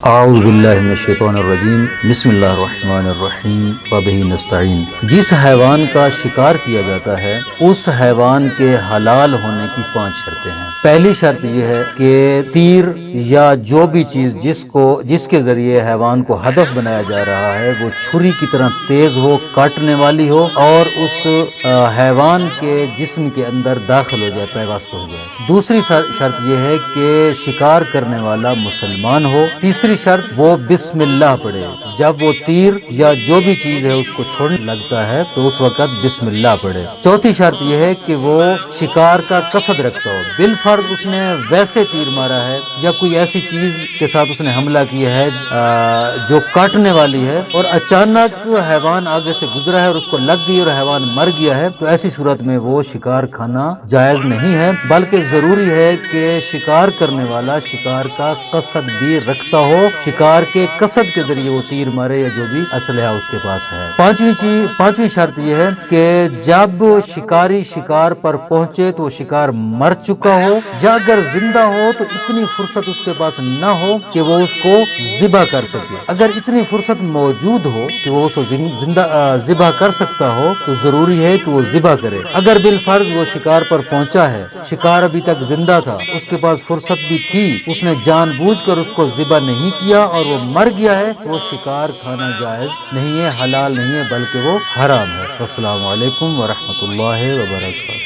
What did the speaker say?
اعوذ باللہ من الشیطان الرجیم بسم اللہ الرحمن الرحیم وبہ نستعین۔ جس حیوان کا شکار کیا جاتا ہے اس حیوان کے حلال ہونے کی 5 شرطیں ہیں۔ پہلی شرط یہ ہے کہ تیر یا جو بھی چیز جس کے ذریعے حیوان کو ہدف بنایا جا رہا ہے وہ چھری کی طرح تیز ہو، کاٹنے والی ہو اور اس حیوان کے جسم کے اندر داخل ہو جائے، پیوست ہو جائے۔ دوسری شرط یہ ہے کہ شکار کرنے والا مسلمان ہو۔ تیسری شرط وہ بسم اللہ پڑھے، جب وہ تیر یا جو بھی چیز ہے اس کو چھوڑنے لگتا ہے تو اس وقت بسم اللہ پڑھے۔ چوتھی شرط یہ ہے کہ وہ شکار کا قصد رکھتا ہو، بالفرض اس نے ویسے تیر مارا ہے یا کوئی ایسی چیز کے ساتھ اس نے حملہ کیا ہے جو کاٹنے والی ہے اور اچانک حیوان آگے سے گزرا ہے اور اس کو لگ گئی اور حیوان مر گیا ہے، تو ایسی صورت میں وہ شکار کھانا جائز نہیں ہے، بلکہ ضروری ہے کہ شکار کرنے والا شکار کا قصد بھی رکھتا ہو، شکار کے قصد کے ذریعے وہ تیر مارے یا جو بھی اسلحہ اس کے پاس ہے۔ پانچویں شرط یہ ہے کہ جب شکاری شکار پر پہنچے تو وہ شکار مر چکا ہو یا اگر زندہ ہو تو اتنی فرصت اس کے پاس نہ ہو کہ وہ اس کو ذبح کر سکے۔ اگر اتنی فرصت موجود ہو کہ وہ اس کو ذبح کر سکتا ہو تو ضروری ہے کہ وہ ذبح کرے۔ اگر بالفرض وہ شکار پر پہنچا ہے، شکار ابھی تک زندہ تھا، اس کے پاس فرصت بھی تھی، اس نے جان بوجھ کر اس کو ذبح نہیں کیا اور وہ مر گیا ہے، تو وہ شکار کھانا جائز نہیں ہے، حلال نہیں ہے، بلکہ وہ حرام ہے۔ السلام علیکم ورحمۃ اللہ وبرکاتہ۔